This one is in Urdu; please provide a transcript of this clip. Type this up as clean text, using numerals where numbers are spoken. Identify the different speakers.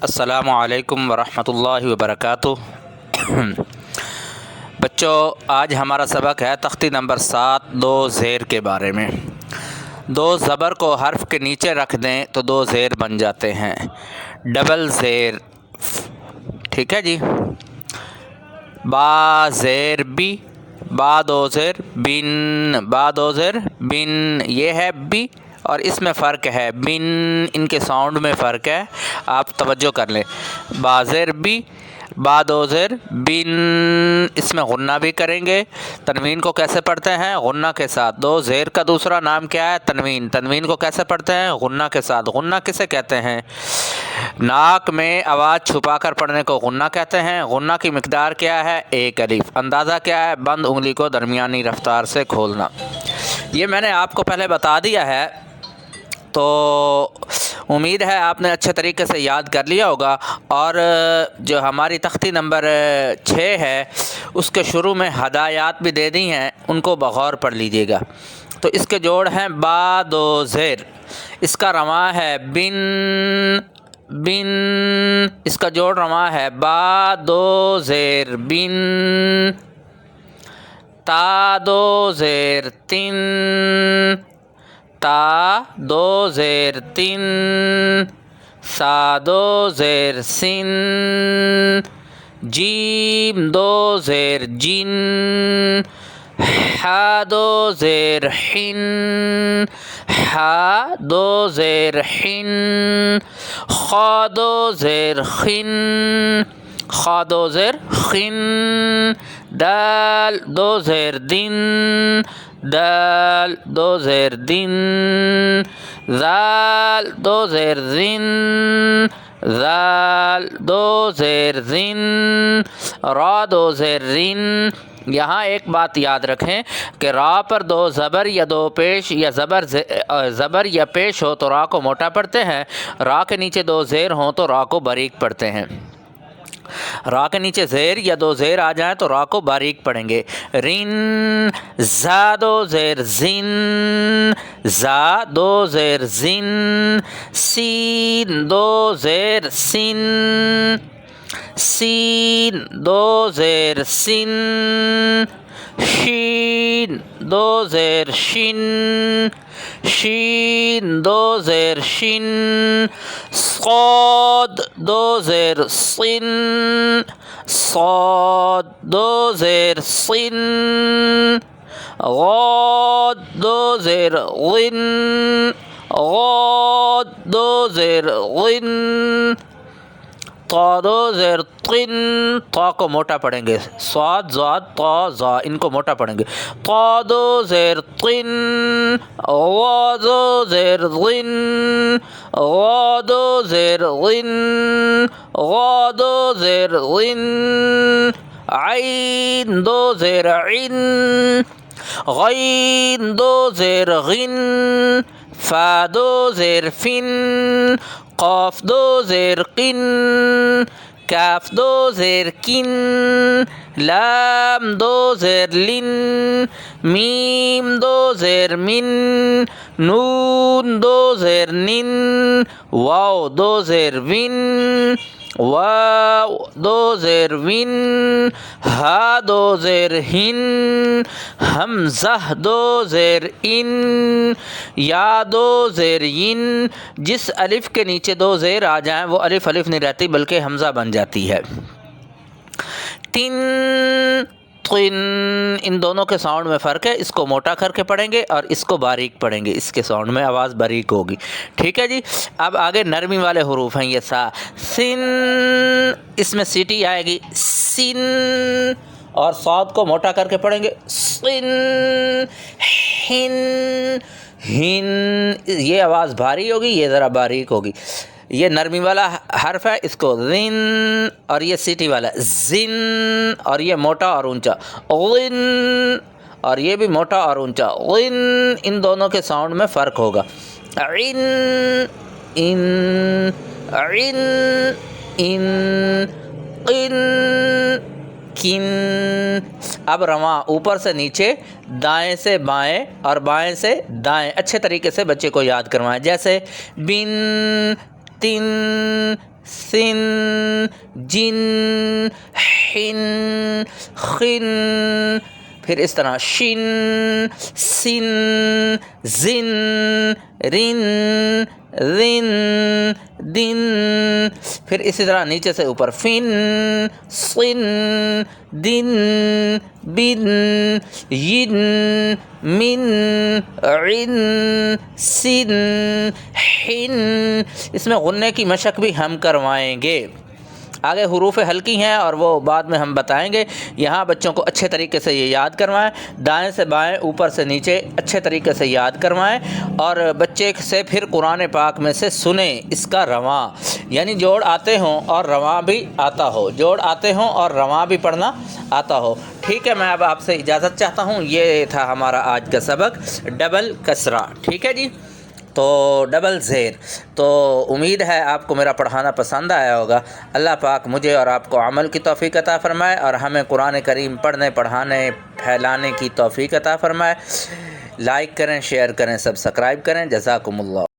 Speaker 1: السلام علیکم ورحمۃ اللہ وبرکاتہ۔ بچوں، آج ہمارا سبق ہے تختی نمبر 7 دو زیر کے بارے میں۔ دو زبر کو حرف کے نیچے رکھ دیں تو دو زیر بن جاتے ہیں، ڈبل زیر۔ ٹھیک ہے جی۔ با زیر بی، با دو زیر بن، با دو زیر بن، یہ ہے بی اور اس میں فرق ہے بن، ان کے ساؤنڈ میں فرق ہے، آپ توجہ کر لیں۔ با زیر بی، با دو زیر بن، اس میں غنہ بھی کریں گے۔ تنوین کو کیسے پڑھتے ہیں؟ غنہ کے ساتھ۔ دو زیر کا دوسرا نام کیا ہے؟ تنوین۔ تنوین کو کیسے پڑھتے ہیں؟ غنہ کے ساتھ۔ غنہ کسے کہتے ہیں؟ ناک میں آواز چھپا کر پڑھنے کو غنہ کہتے ہیں۔ غنہ کی مقدار کیا ہے؟ 1 الف۔ اندازہ کیا ہے؟ بند انگلی کو درمیانی رفتار سے کھولنا۔ یہ میں نے آپ کو پہلے بتا دیا ہے، تو امید ہے آپ نے اچھے طریقے سے یاد کر لیا ہوگا۔ اور جو ہماری تختی نمبر 6 ہے اس کے شروع میں ہدایات بھی دے دی ہیں، ان کو بغور پڑھ لیجئے گا۔ تو اس کے جوڑ ہیں با دو زیر، اس کا رواں ہے بن بن، اس کا جوڑ رواں ہے با دو زیر بن، تا دو زیر تن، تا دو زیر تن، سا دو زیر سن، جیم دو زیر جن، حا دو زیر حن، حا دو زیر حن، خا دو زیر خن، خا دو زیر خن، دال دو زیر دن، دال دو زیر دن، ذال دو زیر زن، ذال دو زیر زن، را دو زیر رن۔ یہاں ایک بات یاد رکھیں کہ را پر دو زبر یا دو پیش یا زبر یا پیش ہو تو را کو موٹا پڑھتے ہیں، را کے نیچے دو زیر ہوں تو را کو باریک پڑھتے ہیں۔ را کے نیچے زیر یا دو زیر آ جائیں تو را کو باریک پڑھیں گے۔ رن، زا دو زیر زن، زا دو زیر زن، سین دو زیر سن، سین دو زیر سن، شین دو زیر شن، شین دو زیر شن، صاد دو زیر صن، صاد دو زیر صن، غاد دو زیر غن، غاد دو زیر غن، طا دو زیر طن، طا کو موٹا پڑھیں گے، صاد زاد طا زا، ان کو موٹا پڑھیں گے۔ طا دو زیر طن، غا دو زیر غن، غا دو زیر غن، غا دو زیر غن، عین دو زیر عن، غین دو زیر غن، فا دو زیر فن، قاف دو زیر قن، کاف دو زیر کن، لام دو زیر لن، میم دو زیر من، نون دو زیر نن، واو دو زیر ون، واو دو زیر ون، ہا دو زیر ہن، حمزہ دو زیر ان، یا دو زیر ین۔ جس الف کے نیچے دو زیر آ جائیں وہ الف الف نہیں رہتی بلکہ حمزہ بن جاتی ہے۔ تن، طن، ان دونوں کے ساؤنڈ میں فرق ہے، اس کو موٹا کر کے پڑھیں گے اور اس کو باریک پڑھیں گے، اس کے ساؤنڈ میں آواز باریک ہوگی۔ ٹھیک ہے جی۔ اب آگے نرمی والے حروف ہیں، یہ سا سن، اس میں سیٹی آئے گی سن، اور صاد کو موٹا کر کے پڑھیں گے سن، ہن، ہن، یہ آواز بھاری ہوگی، یہ ذرا باریک ہوگی۔ یہ نرمی والا حرف ہے، اس کو زن، اور یہ سیٹی والا زن، اور یہ موٹا اور اونچا غن، اور یہ بھی موٹا اور اونچا غن، ان دونوں کے ساؤنڈ میں فرق ہوگا۔ عن، ان، عن، ان، قن، کن۔ اب رواں اوپر سے نیچے، دائیں سے بائیں اور بائیں سے دائیں اچھے طریقے سے بچے کو یاد کروائیں، جیسے بن، تن، سن جن حن خن، پھر اس طرح شن سن زن رن رن دن، پھر اسی طرح نیچے سے اوپر فن صن دن بن ین من عن سن حن۔ اس میں غنے کی مشق بھی ہم کروائیں گے۔ آگے حروف ہلکی ہیں اور وہ بعد میں ہم بتائیں گے۔ یہاں بچوں کو اچھے طریقے سے یہ یاد کروائیں، دائیں سے بائیں اوپر سے نیچے اچھے طریقے سے یاد کروائیں، اور بچے سے پھر قرآن پاک میں سے سنیں اس کا رواں، یعنی جوڑ آتے ہوں اور رواں بھی آتا ہو، جوڑ آتے ہوں اور رواں بھی پڑھنا آتا ہو۔ ٹھیک ہے، میں اب آپ سے اجازت چاہتا ہوں۔ یہ تھا ہمارا آج کا سبق، ڈبل کسرہ۔ ٹھیک ہے جی، تو ڈبل زیر۔ تو امید ہے آپ کو میرا پڑھانا پسند آیا ہوگا۔ اللہ پاک مجھے اور آپ کو عمل کی توفیق عطا فرمائے، اور ہمیں قرآن کریم پڑھنے، پڑھانے، پھیلانے کی توفیق عطا فرمائے۔ لائک کریں، شیئر کریں، سبسکرائب کریں۔ جزاکم اللہ۔